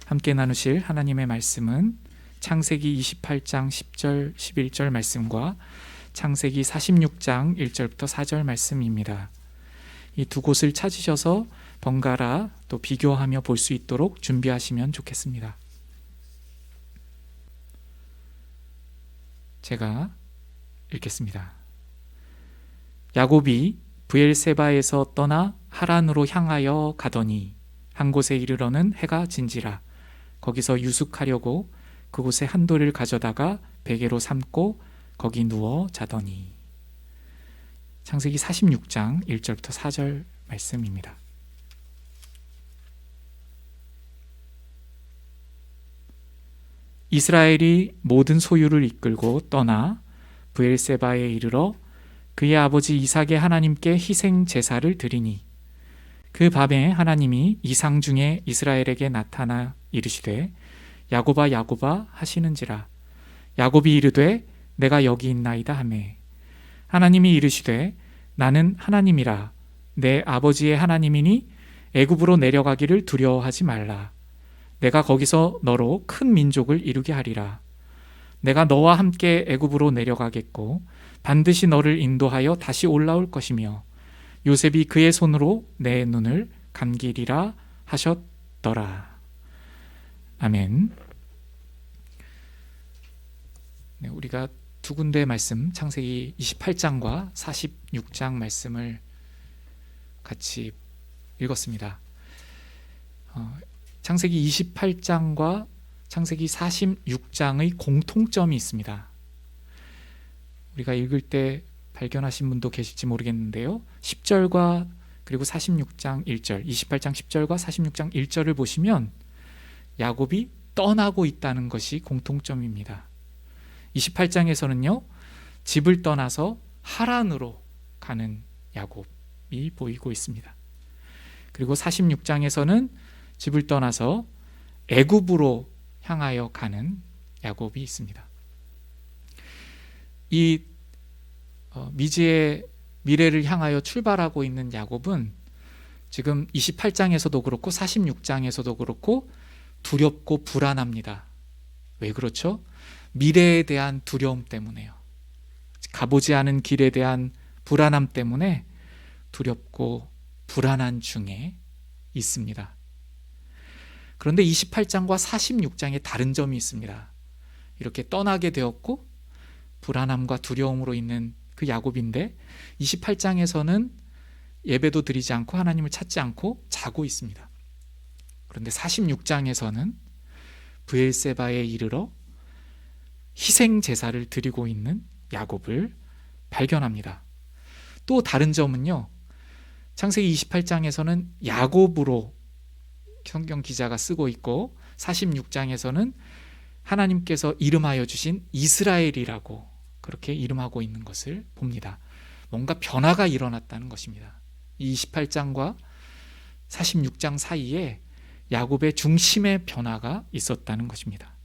함께 나누실 하나님의 말씀은 창세기 28장 10절 11절 말씀과 창세기 46장 1절부터 4절 말씀입니다. 이 두 곳을 찾으셔서 번갈아 또 비교하며 볼 수 있도록 준비하시면 좋겠습니다. 제가 읽겠습니다. 야곱이 브엘세바에서 떠나 하란으로 향하여 가더니 한 곳에 이르러는 해가 진지라. 거기서 유숙하려고 그곳에 한 돌을 가져다가 베개로 삼고 거기 누워 자더니. 창세기 46장 1절부터 4절 말씀입니다. 이스라엘이 모든 소유를 이끌고 떠나 브엘세바에 이르러 그의 아버지 이삭의 하나님께 희생 제사를 드리니 그 밤에 하나님이 이상 중에 이스라엘에게 나타나 이르시되 야곱아 야곱아 하시는지라. 야곱이 이르되 내가 여기 있나이다 하매 하나님이 이르시되 나는 하나님이라. 내 아버지의 하나님이니 애굽으로 내려가기를 두려워하지 말라. 내가 거기서 너로 큰 민족을 이루게 하리라. 내가 너와 함께 애굽으로 내려가겠고 반드시 너를 인도하여 다시 올라올 것이며 요셉이 그의 손으로 내 눈을 감기리라 하셨더라. 아멘. 네, 우리가 두 군데 말씀, 창세기 28장과 46장 말씀을 같이 읽었습니다. 창세기 28장과 창세기 46장의 공통점이 있습니다. 우리가 읽을 때 발견하신 분도 계실지 모르겠는데요. 10절과 그리고 46장 1절, 28장 10절과 46장 1절을 보시면 야곱이 떠나고 있다는 것이 공통점입니다. 28장에서는요, 집을 떠나서 하란으로 가는 야곱이 보이고 있습니다. 그리고 46장에서는 집을 떠나서 애굽으로 향하여 가는 야곱이 있습니다. 이 미래를 향하여 출발하고 있는 야곱은 지금 28장에서도 그렇고 46장에서도 그렇고 두렵고 불안합니다. 왜 그렇죠? 미래에 대한 두려움 때문에요. 가보지 않은 길에 대한 불안함 때문에 두렵고 불안한 중에 있습니다. 그런데 28장과 46장에 다른 점이 있습니다. 이렇게 떠나게 되었고 불안함과 두려움으로 있는 그 야곱인데 28장에서는 예배도 드리지 않고 하나님을 찾지 않고 자고 있습니다. 그런데 46장에서는 브엘세바에 이르러 희생 제사를 드리고 있는 야곱을 발견합니다. 또 다른 점은요, 창세기 28장에서는 야곱으로 성경 기자가 쓰고 있고 46장에서는 하나님께서 이름하여 주신 이스라엘이라고 그렇게 이름하고 있는 것을 봅니다. 뭔가 변화가 일어났다는 것입니다. 28장과 46장 사이에 야곱의 중심의 변화가 있었다는 것입니다.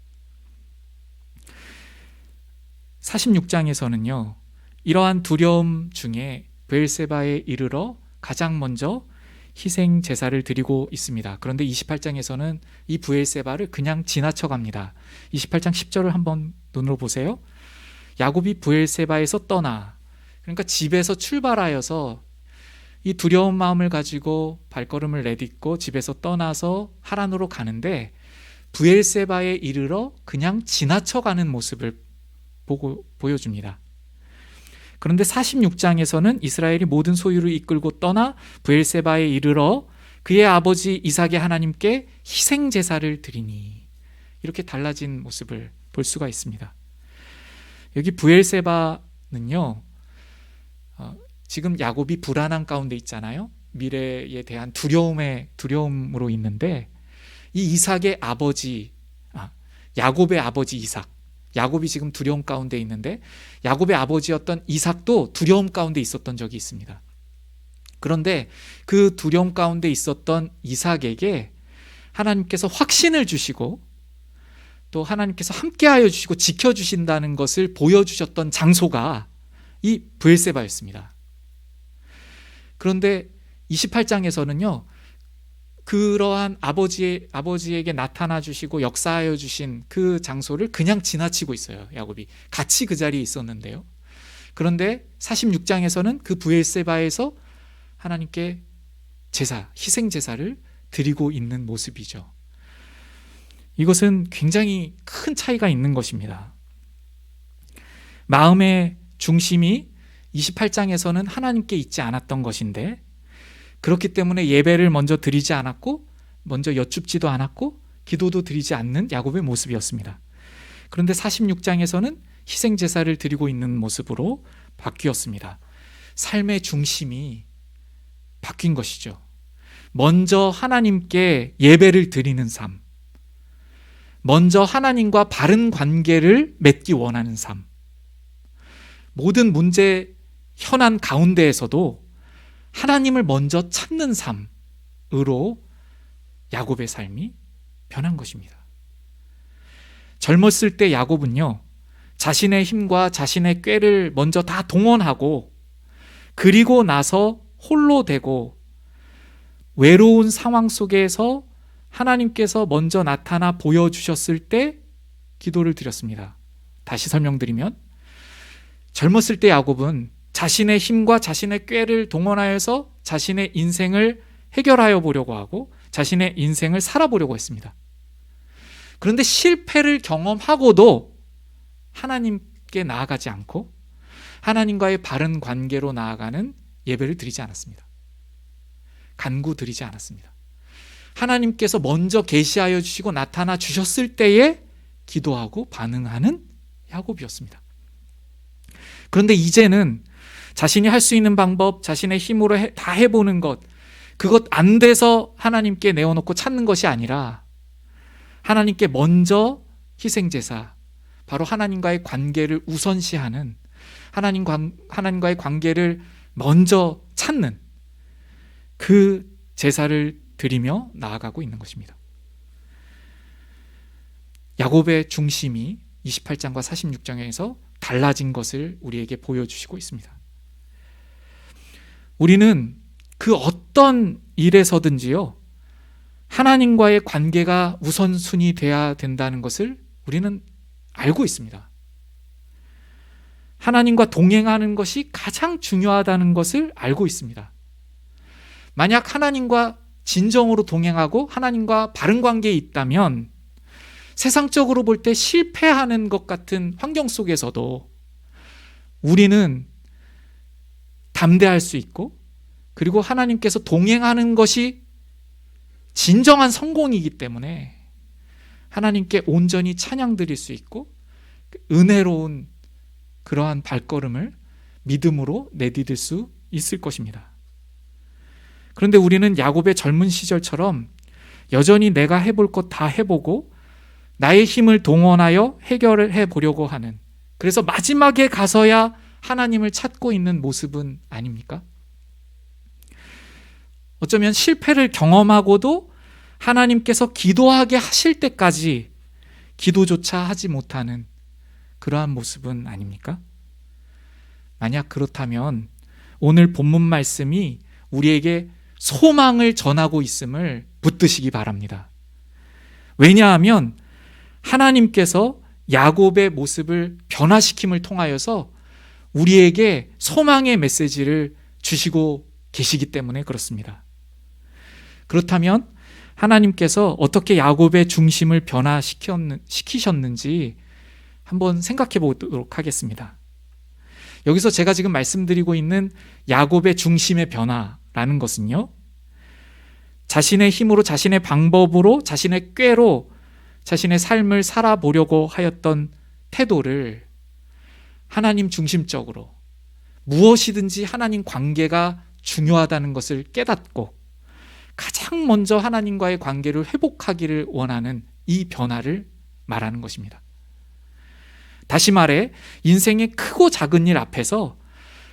46장에서는요, 이러한 두려움 중에 브엘세바에 이르러 가장 먼저 희생 제사를 드리고 있습니다. 그런데 28장에서는 이 브엘세바를 그냥 지나쳐 갑니다. 28장 10절을 한번 눈으로 보세요. 야곱이 브엘세바에서 떠나, 그러니까 집에서 출발하여서 이 두려운 마음을 가지고 발걸음을 내딛고 집에서 떠나서 하란으로 가는데 브엘세바에 이르러 그냥 지나쳐가는 모습을 보여줍니다. 그런데 46장에서는 이스라엘이 모든 소유를 이끌고 떠나 브엘세바에 이르러 그의 아버지 이삭의 하나님께 희생 제사를 드리니, 이렇게 달라진 모습을 볼 수가 있습니다. 여기 브엘세바는요, 지금 야곱이 불안한 가운데 있잖아요. 미래에 대한 두려움으로 있는데 이 이삭의 아버지, 야곱의 아버지 이삭, 야곱이 지금 두려움 가운데 있는데 야곱의 아버지였던 이삭도 두려움 가운데 있었던 적이 있습니다. 그런데 그 두려움 가운데 있었던 이삭에게 하나님께서 확신을 주시고 또 하나님께서 함께하여 주시고 지켜주신다는 것을 보여주셨던 장소가 이 브엘세바였습니다. 그런데 28장에서는요, 그러한 아버지에게 나타나 주시고 역사하여 주신 그 장소를 그냥 지나치고 있어요. 야곱이 같이 그 자리에 있었는데요. 그런데 46장에서는 그 브엘세바에서 하나님께 희생 제사를 드리고 있는 모습이죠. 이것은 굉장히 큰 차이가 있는 것입니다. 마음의 중심이 28장에서는 하나님께 있지 않았던 것인데, 그렇기 때문에 예배를 먼저 드리지 않았고 먼저 여쭙지도 않았고 기도도 드리지 않는 야곱의 모습이었습니다. 그런데 46장에서는 희생 제사를 드리고 있는 모습으로 바뀌었습니다. 삶의 중심이 바뀐 것이죠. 먼저 하나님께 예배를 드리는 삶, 먼저 하나님과 바른 관계를 맺기 원하는 삶, 모든 문제 현안 가운데에서도 하나님을 먼저 찾는 삶으로 야곱의 삶이 변한 것입니다. 젊었을 때 야곱은요, 자신의 힘과 자신의 꾀를 먼저 다 동원하고 그리고 나서 홀로 되고 외로운 상황 속에서 하나님께서 먼저 나타나 보여주셨을 때 기도를 드렸습니다. 다시 설명드리면, 젊었을 때 야곱은 자신의 힘과 자신의 꾀를 동원하여서 자신의 인생을 해결하여 보려고 하고 자신의 인생을 살아보려고 했습니다. 그런데 실패를 경험하고도 하나님께 나아가지 않고 하나님과의 바른 관계로 나아가는 예배를 드리지 않았습니다. 간구 드리지 않았습니다. 하나님께서 먼저 계시하여 주시고 나타나 주셨을 때에 기도하고 반응하는 야곱이었습니다. 그런데 이제는 자신이 할 수 있는 방법, 자신의 힘으로 다 해보는 것, 그것 안 돼서 하나님께 내어놓고 찾는 것이 아니라 하나님께 먼저 희생제사, 바로 하나님과의 관계를 우선시하는, 하나님과의 관계를 먼저 찾는 그 제사를 드리며 나아가고 있는 것입니다. 야곱의 중심이 28장과 46장에서 달라진 것을 우리에게 보여주시고 있습니다. 우리는 그 어떤 일에서든지요, 하나님과의 관계가 우선순위 돼야 된다는 것을 우리는 알고 있습니다. 하나님과 동행하는 것이 가장 중요하다는 것을 알고 있습니다. 만약 하나님과 진정으로 동행하고 하나님과 바른 관계에 있다면 세상적으로 볼 때 실패하는 것 같은 환경 속에서도 우리는 담대할 수 있고, 그리고 하나님께서 동행하는 것이 진정한 성공이기 때문에 하나님께 온전히 찬양 드릴 수 있고 은혜로운 그러한 발걸음을 믿음으로 내디딜 수 있을 것입니다. 그런데 우리는 야곱의 젊은 시절처럼 여전히 내가 해볼 것 다 해보고 나의 힘을 동원하여 해결을 해보려고 하는, 그래서 마지막에 가서야 하나님을 찾고 있는 모습은 아닙니까? 어쩌면 실패를 경험하고도 하나님께서 기도하게 하실 때까지 기도조차 하지 못하는 그러한 모습은 아닙니까? 만약 그렇다면 오늘 본문 말씀이 우리에게 소망을 전하고 있음을 붙드시기 바랍니다. 왜냐하면 하나님께서 야곱의 모습을 변화시킴을 통하여서 우리에게 소망의 메시지를 주시고 계시기 때문에 그렇습니다. 그렇다면 하나님께서 어떻게 야곱의 중심을 변화시키셨는지 한번 생각해 보도록 하겠습니다. 여기서 제가 지금 말씀드리고 있는 야곱의 중심의 변화라는 것은요, 자신의 힘으로, 자신의 방법으로, 자신의 꾀로 자신의 삶을 살아보려고 하였던 태도를 하나님 중심적으로, 무엇이든지 하나님 관계가 중요하다는 것을 깨닫고 가장 먼저 하나님과의 관계를 회복하기를 원하는 이 변화를 말하는 것입니다. 다시 말해 인생의 크고 작은 일 앞에서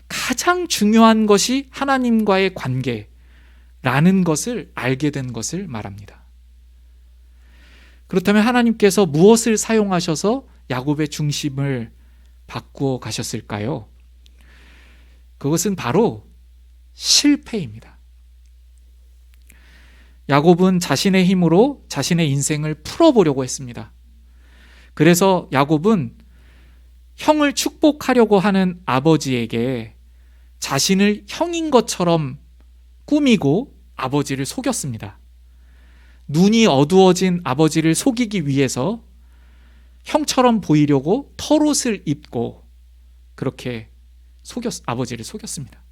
가장 중요한 것이 하나님과의 관계라는 것을 알게 된 것을 말합니다. 그렇다면 하나님께서 무엇을 사용하셔서 야곱의 중심을 바꾸어 가셨을까요? 그것은 바로 실패입니다. 야곱은 자신의 힘으로 자신의 인생을 풀어보려고 했습니다. 그래서 야곱은 형을 축복하려고 하는 아버지에게 자신을 형인 것처럼 꾸미고 아버지를 속였습니다. 눈이 어두워진 아버지를 속이기 위해서 형처럼 보이려고 털옷을 입고 그렇게 아버지를 속였습니다.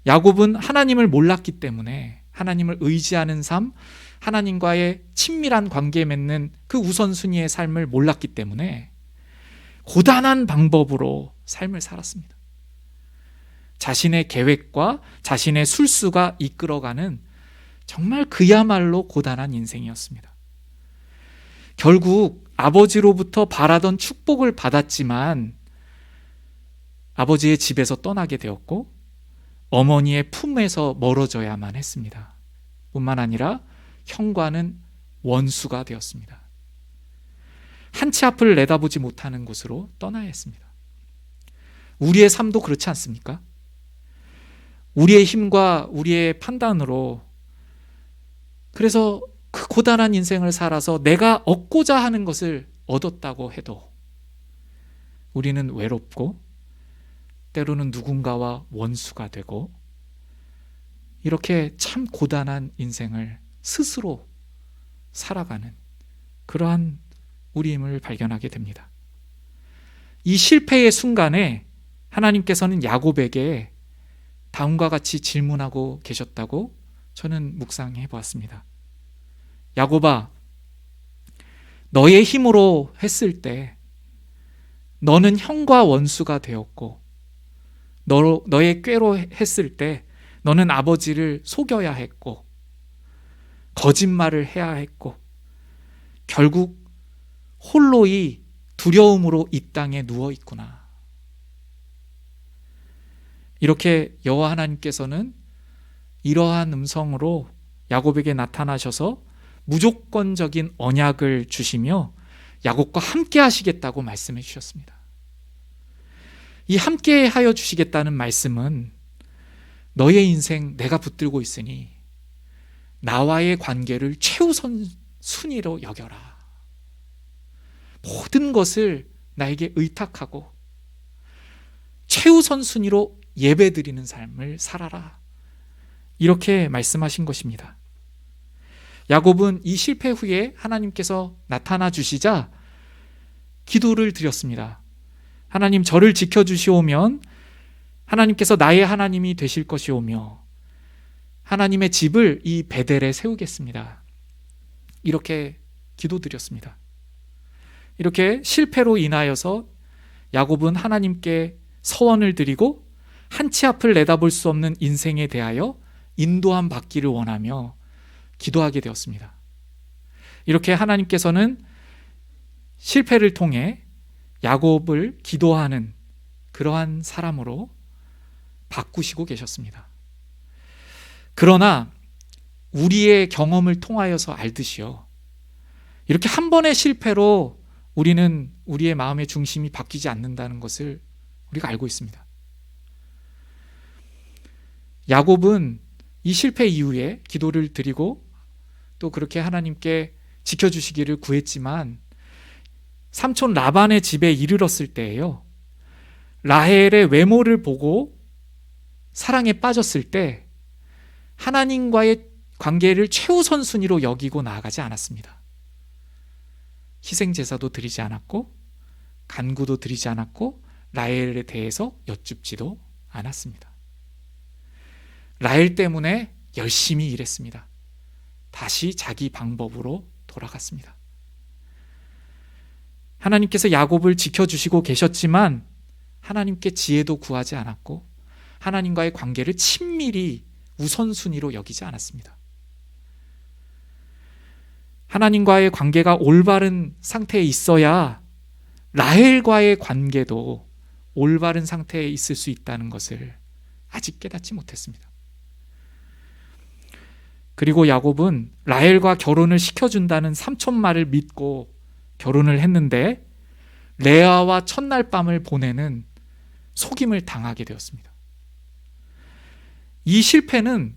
야곱은 하나님을 몰랐기 때문에 하나님을 의지하는 삶, 하나님과의 친밀한 관계 맺는 그 우선순위의 삶을 몰랐기 때문에 고단한 방법으로 삶을 살았습니다. 자신의 계획과 자신의 술수가 이끌어가는 정말 그야말로 고단한 인생이었습니다. 결국 아버지로부터 바라던 축복을 받았지만 아버지의 집에서 떠나게 되었고 어머니의 품에서 멀어져야만 했습니다. 뿐만 아니라 형과는 원수가 되었습니다. 한치 앞을 내다보지 못하는 곳으로 떠나야 했습니다. 우리의 삶도 그렇지 않습니까? 우리의 힘과 우리의 판단으로 그래서 그 고단한 인생을 살아서 내가 얻고자 하는 것을 얻었다고 해도 우리는 외롭고 때로는 누군가와 원수가 되고 이렇게 참 고단한 인생을 스스로 살아가는 그러한 우리임을 발견하게 됩니다. 이 실패의 순간에 하나님께서는 야곱에게 다음과 같이 질문하고 계셨다고 저는 묵상해 보았습니다. 야곱아, 너의 힘으로 했을 때 너는 형과 원수가 되었고 너의 꾀로 했을 때 너는 아버지를 속여야 했고 거짓말을 해야 했고 결국 홀로이 두려움으로 이 땅에 누워 있구나. 이렇게 여호와 하나님께서는 이러한 음성으로 야곱에게 나타나셔서 무조건적인 언약을 주시며 야곱과 함께 하시겠다고 말씀해 주셨습니다. 이 함께 하여 주시겠다는 말씀은 너의 인생 내가 붙들고 있으니 나와의 관계를 최우선 순위로 여겨라. 모든 것을 나에게 의탁하고 최우선 순위로 예배드리는 삶을 살아라. 이렇게 말씀하신 것입니다. 야곱은 이 실패 후에 하나님께서 나타나 주시자 기도를 드렸습니다. 하나님, 저를 지켜주시오면 하나님께서 나의 하나님이 되실 것이오며 하나님의 집을 이 베델에 세우겠습니다. 이렇게 기도드렸습니다. 이렇게 실패로 인하여서 야곱은 하나님께 서원을 드리고 한치 앞을 내다볼 수 없는 인생에 대하여 인도함 받기를 원하며 기도하게 되었습니다. 이렇게 하나님께서는 실패를 통해 야곱을 기도하는 그러한 사람으로 바꾸시고 계셨습니다. 그러나 우리의 경험을 통하여서 알듯이요, 이렇게 한 번의 실패로 우리는 우리의 마음의 중심이 바뀌지 않는다는 것을 우리가 알고 있습니다. 야곱은 이 실패 이후에 기도를 드리고 또 그렇게 하나님께 지켜주시기를 구했지만 삼촌 라반의 집에 이르렀을 때에요, 라헬의 외모를 보고 사랑에 빠졌을 때 하나님과의 관계를 최우선 순위로 여기고 나아가지 않았습니다. 희생제사도 드리지 않았고 간구도 드리지 않았고 라헬에 대해서 여쭙지도 않았습니다. 라헬 때문에 열심히 일했습니다. 다시 자기 방법으로 돌아갔습니다. 하나님께서 야곱을 지켜주시고 계셨지만 하나님께 지혜도 구하지 않았고 하나님과의 관계를 친밀히 우선순위로 여기지 않았습니다. 하나님과의 관계가 올바른 상태에 있어야 라헬과의 관계도 올바른 상태에 있을 수 있다는 것을 아직 깨닫지 못했습니다. 그리고 야곱은 라헬과 결혼을 시켜준다는 삼촌 말을 믿고 결혼을 했는데 레아와 첫날 밤을 보내는 속임을 당하게 되었습니다. 이 실패는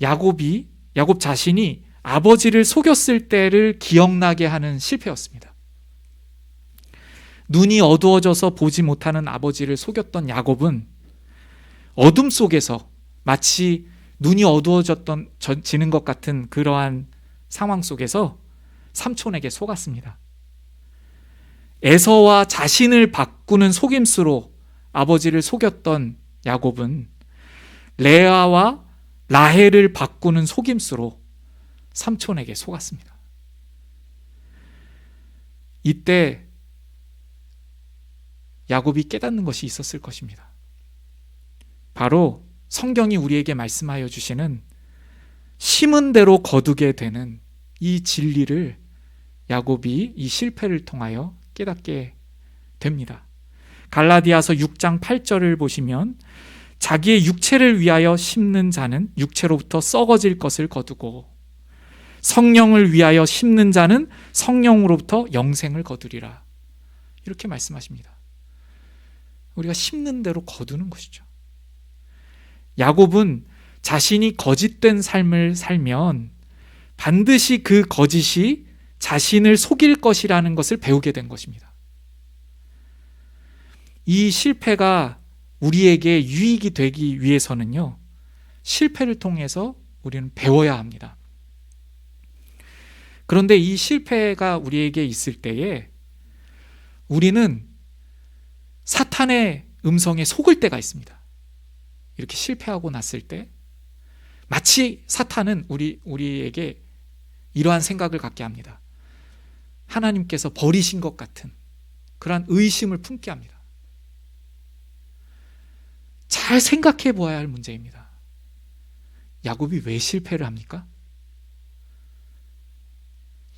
야곱이 야곱 자신이 아버지를 속였을 때를 기억나게 하는 실패였습니다. 눈이 어두워져서 보지 못하는 아버지를 속였던 야곱은 어둠 속에서 마치 눈이 어두워지는 것 같은 그러한 상황 속에서 삼촌에게 속았습니다. 에서와 자신을 바꾸는 속임수로 아버지를 속였던 야곱은 레아와 라헬을 바꾸는 속임수로 삼촌에게 속았습니다. 이때 야곱이 깨닫는 것이 있었을 것입니다. 바로 성경이 우리에게 말씀하여 주시는 심은 대로 거두게 되는 이 진리를 야곱이 이 실패를 통하여 깨닫게 됩니다. 갈라디아서 6장 8절을 보시면 자기의 육체를 위하여 심는 자는 육체로부터 썩어질 것을 거두고 성령을 위하여 심는 자는 성령으로부터 영생을 거두리라. 이렇게 말씀하십니다. 우리가 심는 대로 거두는 것이죠. 야곱은 자신이 거짓된 삶을 살면 반드시 그 거짓이 자신을 속일 것이라는 것을 배우게 된 것입니다. 이 실패가 우리에게 유익이 되기 위해서는요, 실패를 통해서 우리는 배워야 합니다. 그런데 이 실패가 우리에게 있을 때에 우리는 사탄의 음성에 속을 때가 있습니다. 이렇게 실패하고 났을 때 마치 사탄은 우리에게 이러한 생각을 갖게 합니다. 하나님께서 버리신 것 같은 그러한 의심을 품게 합니다. 잘 생각해 보아야 할 문제입니다. 야곱이 왜 실패를 합니까?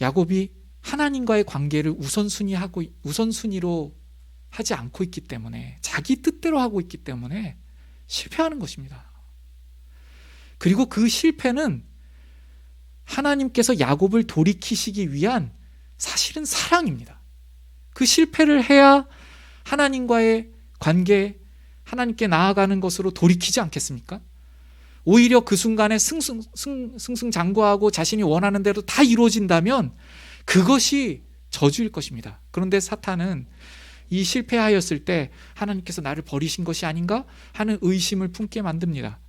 야곱이 하나님과의 관계를 우선순위로 하지 않고 있기 때문에, 자기 뜻대로 하고 있기 때문에 실패하는 것입니다. 그리고 그 실패는 하나님께서 야곱을 돌이키시기 위한 사실은 사랑입니다. 그 실패를 해야 하나님과의 관계, 하나님께 나아가는 것으로 돌이키지 않겠습니까? 오히려 그 순간에 승승장구하고 자신이 원하는 대로 다 이루어진다면 그것이 저주일 것입니다. 그런데 사탄은 이 실패하였을 때 하나님께서 나를 버리신 것이 아닌가 하는 의심을 품게 만듭니다.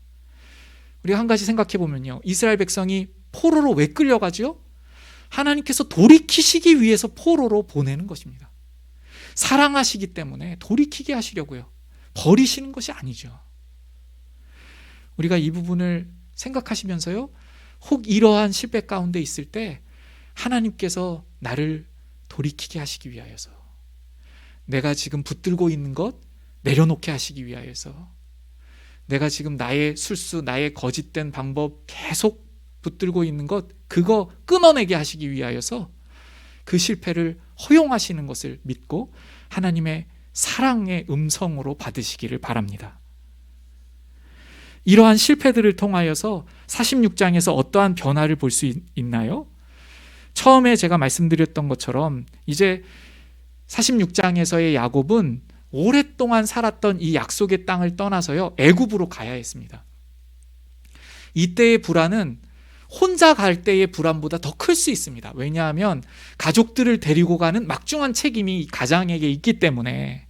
우리가 한 가지 생각해 보면요, 이스라엘 백성이 포로로 왜 끌려가죠? 하나님께서 돌이키시기 위해서 포로로 보내는 것입니다. 사랑하시기 때문에 돌이키게 하시려고요. 버리시는 것이 아니죠. 우리가 이 부분을 생각하시면서요, 혹 이러한 실패 가운데 있을 때 하나님께서 나를 돌이키게 하시기 위하여서, 내가 지금 붙들고 있는 것 내려놓게 하시기 위하여서, 내가 지금 나의 술수, 나의 거짓된 방법 계속 붙들고 있는 것, 그거 끊어내게 하시기 위하여서 그 실패를 허용하시는 것을 믿고 하나님의 사랑의 음성으로 받으시기를 바랍니다. 이러한 실패들을 통하여서 46장에서 어떠한 변화를 볼 수 있나요? 처음에 제가 말씀드렸던 것처럼 이제 46장에서의 야곱은 오랫동안 살았던 이 약속의 땅을 떠나서요, 애굽으로 가야 했습니다. 이때의 불안은 혼자 갈 때의 불안보다 더 클 수 있습니다. 왜냐하면 가족들을 데리고 가는 막중한 책임이 가장에게 있기 때문에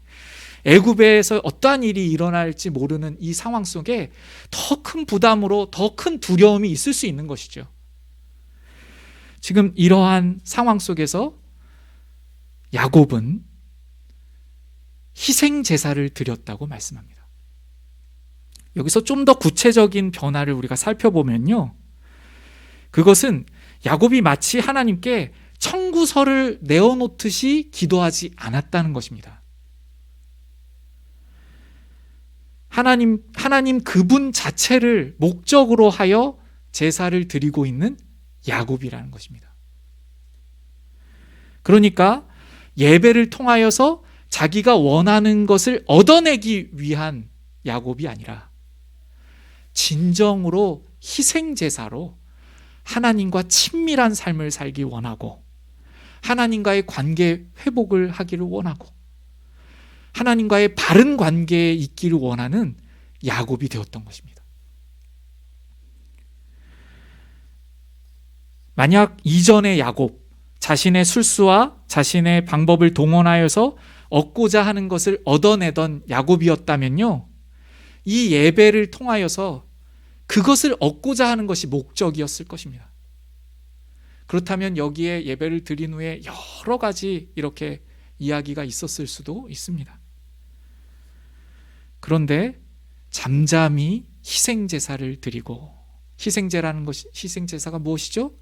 애굽에서 어떠한 일이 일어날지 모르는 이 상황 속에 더 큰 부담으로 더 큰 두려움이 있을 수 있는 것이죠. 지금 이러한 상황 속에서 야곱은 희생 제사를 드렸다고 말씀합니다. 여기서 좀 더 구체적인 변화를 우리가 살펴보면요, 그것은 야곱이 마치 하나님께 청구서를 내어놓듯이 기도하지 않았다는 것입니다. 하나님 그분 자체를 목적으로 하여 제사를 드리고 있는 야곱이라는 것입니다. 그러니까 예배를 통하여서 자기가 원하는 것을 얻어내기 위한 야곱이 아니라 진정으로 희생제사로 하나님과 친밀한 삶을 살기 원하고, 하나님과의 관계 회복을 하기를 원하고, 하나님과의 바른 관계에 있기를 원하는 야곱이 되었던 것입니다. 만약 이전의 야곱, 자신의 술수와 자신의 방법을 동원하여서 얻고자 하는 것을 얻어내던 야곱이었다면요, 이 예배를 통하여서 그것을 얻고자 하는 것이 목적이었을 것입니다. 그렇다면 여기에 예배를 드린 후에 여러 가지 이렇게 이야기가 있었을 수도 있습니다. 그런데 잠잠히 희생제사를 드리고, 희생제사가 무엇이죠?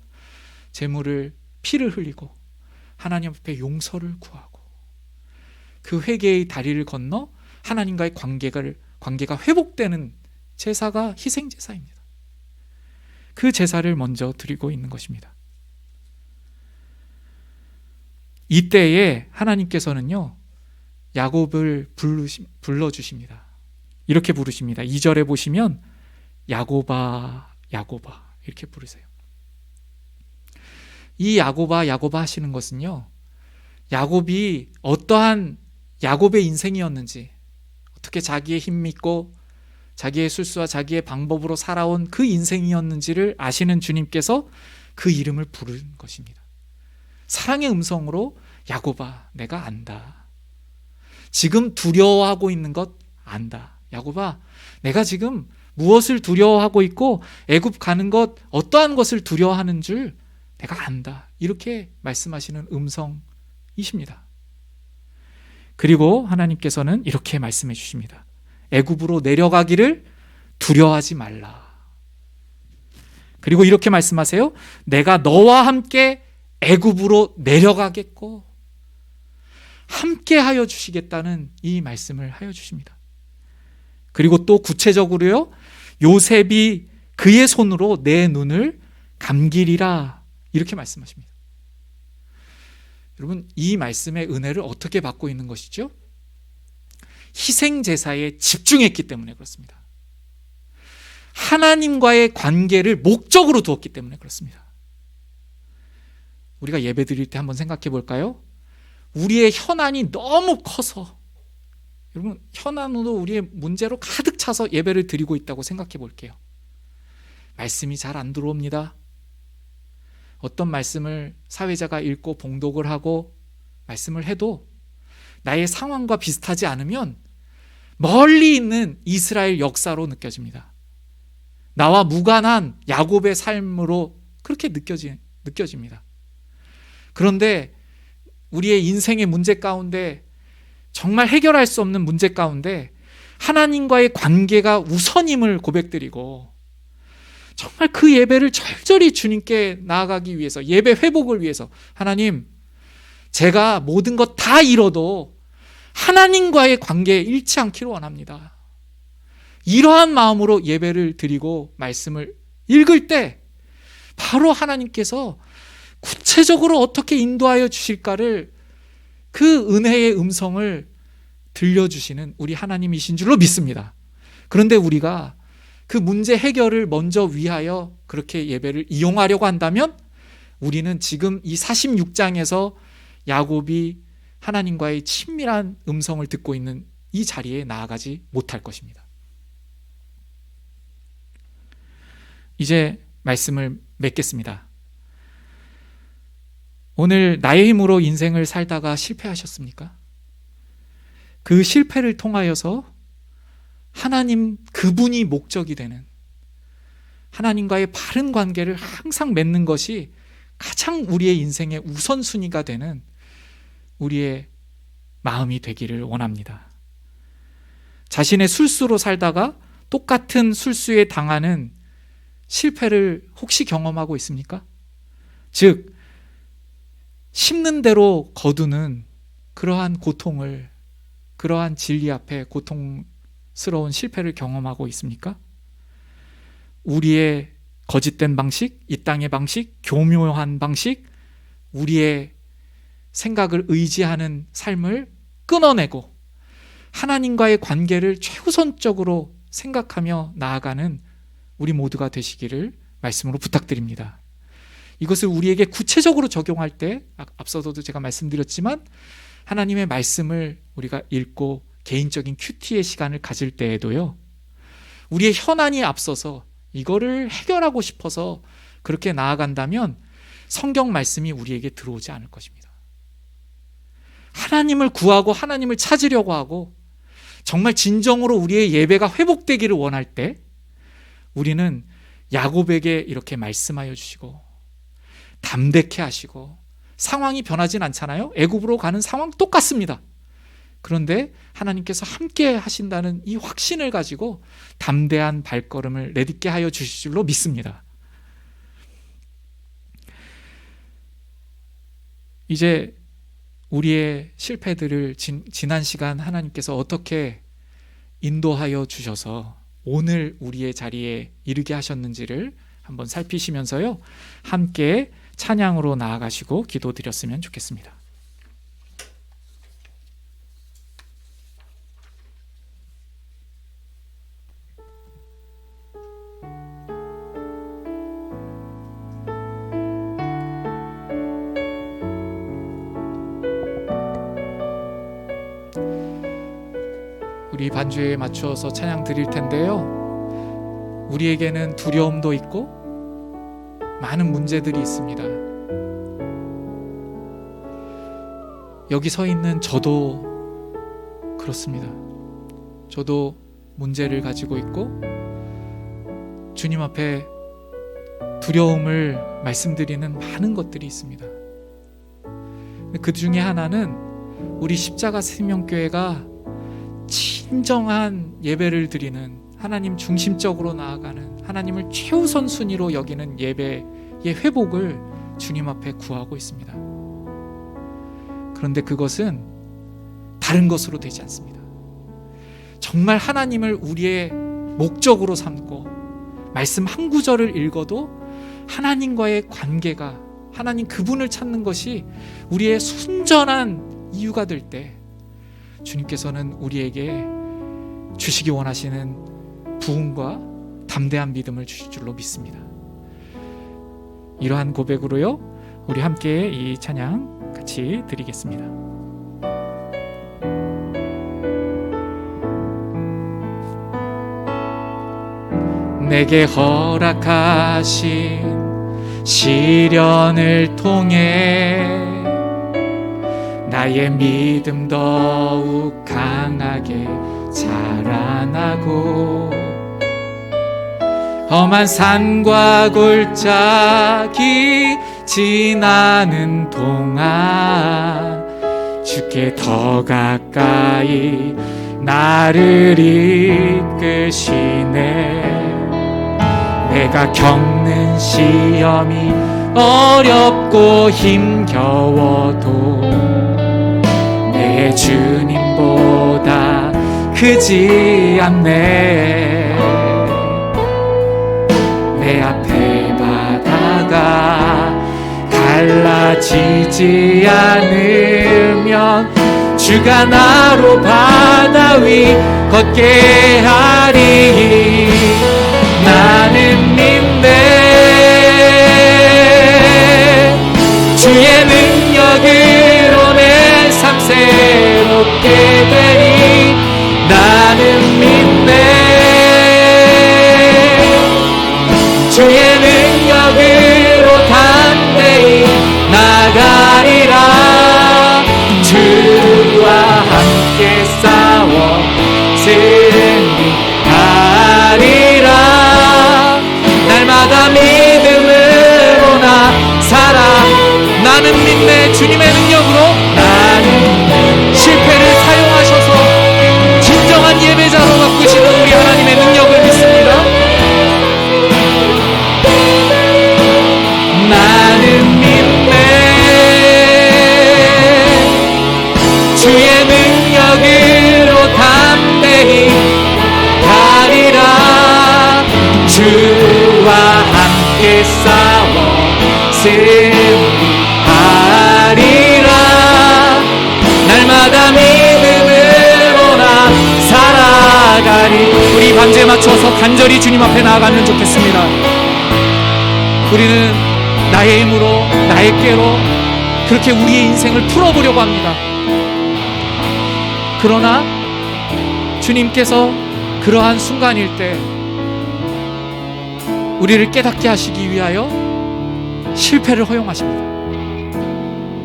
제물을, 피를 흘리고 하나님 앞에 용서를 구하고 그 회개의 다리를 건너 하나님과의 관계가 회복되는 제사가 희생제사입니다. 그 제사를 먼저 드리고 있는 것입니다. 이때에 하나님께서는요, 야곱을 불러주십니다. 이렇게 부르십니다. 2절에 보시면 야곱아 야곱아 이렇게 부르세요. 이 야곱아 야곱아 하시는 것은요, 야곱이 어떠한 야곱의 인생이었는지, 어떻게 자기의 힘 믿고 자기의 술수와 자기의 방법으로 살아온 그 인생이었는지를 아시는 주님께서 그 이름을 부른 것입니다. 사랑의 음성으로 야곱아 내가 안다. 지금 두려워하고 있는 것 안다. 야곱아 내가 지금 무엇을 두려워하고 있고 애굽 가는 것, 어떠한 것을 두려워하는 줄 내가 안다. 이렇게 말씀하시는 음성이십니다. 그리고 하나님께서는 이렇게 말씀해 주십니다. 애굽으로 내려가기를 두려워하지 말라. 그리고 이렇게 말씀하세요. 내가 너와 함께 애굽으로 내려가겠고 함께 하여 주시겠다는 이 말씀을 하여 주십니다. 그리고 또 구체적으로요, 요셉이 그의 손으로 내 눈을 감기리라 이렇게 말씀하십니다. 여러분, 이 말씀의 은혜를 어떻게 받고 있는 것이죠? 희생제사에 집중했기 때문에 그렇습니다. 하나님과의 관계를 목적으로 두었기 때문에 그렇습니다. 우리가 예배 드릴 때 한번 생각해 볼까요? 우리의 현안이 너무 커서, 여러분, 현안으로 우리의 문제로 가득 차서 예배를 드리고 있다고 생각해 볼게요. 말씀이 잘 안 들어옵니다. 어떤 말씀을 사회자가 읽고 봉독을 하고 말씀을 해도 나의 상황과 비슷하지 않으면 멀리 있는 이스라엘 역사로 느껴집니다. 나와 무관한 야곱의 삶으로 그렇게 느껴집니다. 그런데 우리의 인생의 문제 가운데, 정말 해결할 수 없는 문제 가운데 하나님과의 관계가 우선임을 고백드리고 정말 그 예배를 절절히 주님께 나아가기 위해서, 예배 회복을 위해서, 하나님 제가 모든 것 다 잃어도 하나님과의 관계에 잃지 않기를 원합니다. 이러한 마음으로 예배를 드리고 말씀을 읽을 때 바로 하나님께서 구체적으로 어떻게 인도하여 주실까를, 그 은혜의 음성을 들려주시는 우리 하나님이신 줄로 믿습니다. 그런데 우리가 그 문제 해결을 먼저 위하여 그렇게 예배를 이용하려고 한다면 우리는 지금 이 46장에서 야곱이 하나님과의 친밀한 음성을 듣고 있는 이 자리에 나아가지 못할 것입니다. 이제 말씀을 맺겠습니다. 오늘 나의 힘으로 인생을 살다가 실패하셨습니까? 그 실패를 통하여서 하나님 그분이 목적이 되는, 하나님과의 바른 관계를 항상 맺는 것이 가장 우리의 인생의 우선순위가 되는 우리의 마음이 되기를 원합니다. 자신의 술수로 살다가 똑같은 술수에 당하는 실패를 혹시 경험하고 있습니까? 즉, 심는 대로 거두는 그러한 고통을, 그러한 진리 앞에 고통스러운 실패를 경험하고 있습니까? 우리의 거짓된 방식, 이 땅의 방식, 교묘한 방식, 우리의 생각을 의지하는 삶을 끊어내고 하나님과의 관계를 최우선적으로 생각하며 나아가는 우리 모두가 되시기를 말씀으로 부탁드립니다. 이것을 우리에게 구체적으로 적용할 때, 앞서도 제가 말씀드렸지만 하나님의 말씀을 우리가 읽고 개인적인 큐티의 시간을 가질 때에도요, 우리의 현안이 앞서서 이거를 해결하고 싶어서 그렇게 나아간다면 성경 말씀이 우리에게 들어오지 않을 것입니다. 하나님을 구하고 하나님을 찾으려고 하고 정말 진정으로 우리의 예배가 회복되기를 원할 때 우리는 야곱에게 이렇게 말씀하여 주시고 담대케 하시고, 상황이 변하진 않잖아요. 애굽으로 가는 상황 똑같습니다. 그런데 하나님께서 함께 하신다는 이 확신을 가지고 담대한 발걸음을 내딛게 하여 주실 줄로 믿습니다. 이제 우리의 실패들을 지난 시간 하나님께서 어떻게 인도하여 주셔서 오늘 우리의 자리에 이르게 하셨는지를 한번 살피시면서요, 함께 찬양으로 나아가시고 기도드렸으면 좋겠습니다. 우리 반주에 맞추어서 찬양 드릴 텐데요, 우리에게는 두려움도 있고 많은 문제들이 있습니다. 여기 서 있는 저도 그렇습니다. 저도 문제를 가지고 있고 주님 앞에 두려움을 말씀드리는 많은 것들이 있습니다. 그 중에 하나는 우리 십자가 생명교회가 진정한 예배를 드리는, 하나님 중심적으로 나아가는, 하나님을 최우선 순위로 여기는 예배의 회복을 주님 앞에 구하고 있습니다. 그런데 그것은 다른 것으로 되지 않습니다. 정말 하나님을 우리의 목적으로 삼고 말씀 한 구절을 읽어도 하나님과의 관계가, 하나님 그분을 찾는 것이 우리의 순전한 이유가 될 때 주님께서는 우리에게 주시기 원하시는 부흥과 담대한 믿음을 주실 줄로 믿습니다. 이러한 고백으로요, 우리 함께 이 찬양 같이 드리겠습니다. 내게 허락하신 시련을 통해 나의 믿음 더욱 강하게 자라나고, 험한 산과 골짜기 지나는 동안 주께 더 가까이 나를 이끄시네. 내가 겪는 시험이 어렵고 힘겨워도 내 주님보다 크지 않네. 내 앞에 바다가 갈라지지 않으면 주가 나로 바다 위 걷게 하리. 나는 믿네. 주의 능력으로 내 삶 새롭게 되리. 나는 믿네. 주의 능력으로 담대히 나가리라. 주와 함께 싸워 승리하리라. 날마다 믿음으로 나 살아. 나는 믿네. 주님의 능력으로. 나는 실패를 사용하셔서 진정한 예배자로 바꾸시는 우리 하나님의 능력을 믿습니다. 나는 믿네. 주의 능력으로 담대히 가리라. 주와 함께 싸워 승리하리라. 날마다 믿음으로 나 살아가리. 우리 반주에 맞춰서 간절히 주님 앞에 나아가면 좋겠습니다. 우리는 나의 힘으로, 나의 꾀로 그렇게 우리의 인생을 풀어보려고 합니다. 그러나 주님께서 그러한 순간일 때 우리를 깨닫게 하시기 위하여 실패를 허용하십니다.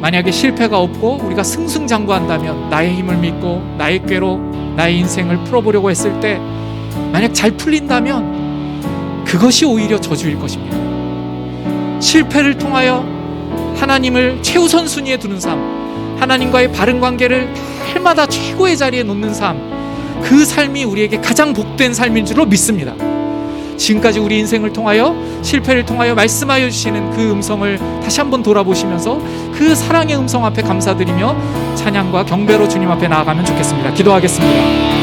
만약에 실패가 없고 우리가 승승장구한다면, 나의 힘을 믿고 나의 꾀로 나의 인생을 풀어보려고 했을 때 만약 잘 풀린다면 그것이 오히려 저주일 것입니다. 실패를 통하여 하나님을 최우선 순위에 두는 삶, 하나님과의 바른 관계를 날마다 최고의 자리에 놓는 삶, 그 삶이 우리에게 가장 복된 삶인 줄로 믿습니다. 지금까지 우리 인생을 통하여, 실패를 통하여 말씀하여 주시는 그 음성을 다시 한번 돌아보시면서 그 사랑의 음성 앞에 감사드리며 찬양과 경배로 주님 앞에 나아가면 좋겠습니다. 기도하겠습니다.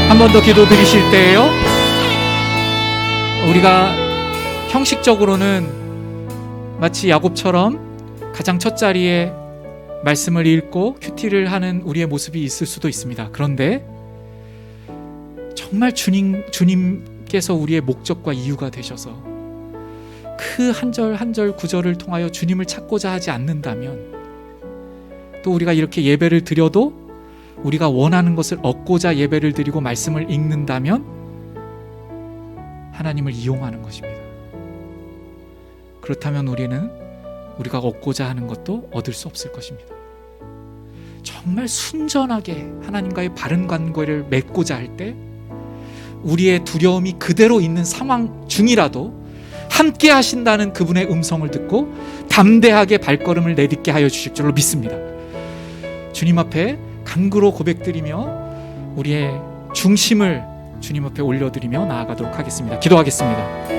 한 번 더 기도 드리실 때에요, 우리가 형식적으로는 마치 야곱처럼 가장 첫 자리에 말씀을 읽고 큐티를 하는 우리의 모습이 있을 수도 있습니다. 그런데 정말 주님께서 우리의 목적과 이유가 되셔서 그 한 절 한 절 구절을 통하여 주님을 찾고자 하지 않는다면, 또 우리가 이렇게 예배를 드려도 우리가 원하는 것을 얻고자 예배를 드리고 말씀을 읽는다면 하나님을 이용하는 것입니다. 그렇다면 우리는 우리가 얻고자 하는 것도 얻을 수 없을 것입니다. 정말 순전하게 하나님과의 바른 관계를 맺고자 할 때 우리의 두려움이 그대로 있는 상황 중이라도 함께 하신다는 그분의 음성을 듣고 담대하게 발걸음을 내딛게 하여 주실 줄로 믿습니다. 주님 앞에 간구로 고백드리며 우리의 중심을 주님 앞에 올려드리며 나아가도록 하겠습니다. 기도하겠습니다.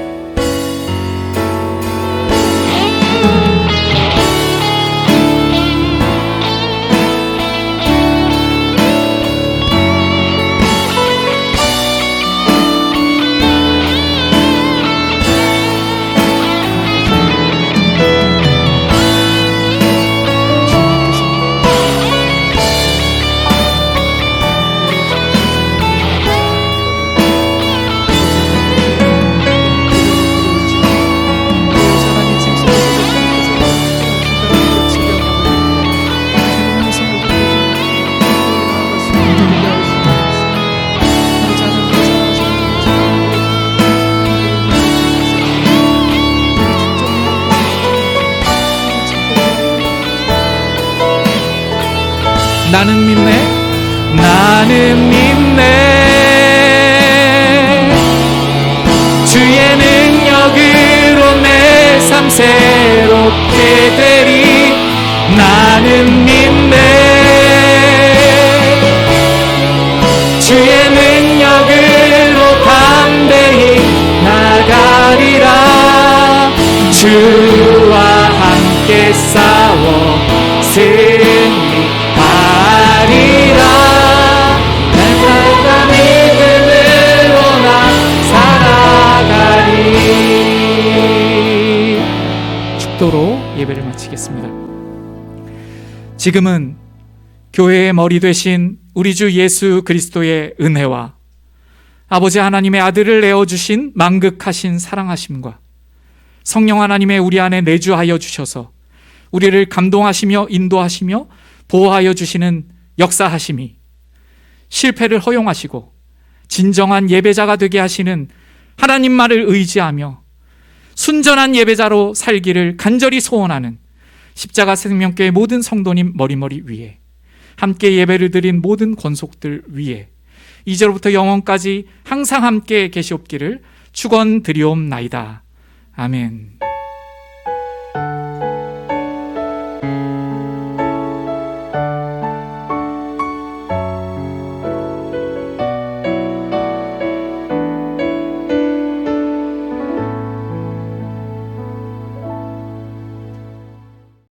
나는 믿네, 나는 믿네, 주의 능력으로 내 삶 새롭게 되리. 나는 믿네, 주의 능력으로 담대히 나가리라. 주와 함께 싸워 승리하리라. 날마다 믿음으로 나 살아가리. 축도로 예배를 마치겠습니다. 지금은 교회의 머리 되신 우리 주 예수 그리스도의 은혜와 아버지 하나님의 아들을 내어주신 만극하신 사랑하심과 성령 하나님의 우리 안에 내주하여 주셔서 우리를 감동하시며 인도하시며 보호하여 주시는 역사하심이, 실패를 허용하시고 진정한 예배자가 되게 하시는 하나님 말을 의지하며 순전한 예배자로 살기를 간절히 소원하는 십자가 생명교회 모든 성도님 머리머리 위에, 함께 예배를 드린 모든 권속들 위에 이제로부터 영원까지 항상 함께 계시옵기를 축원드리옵나이다. 아멘.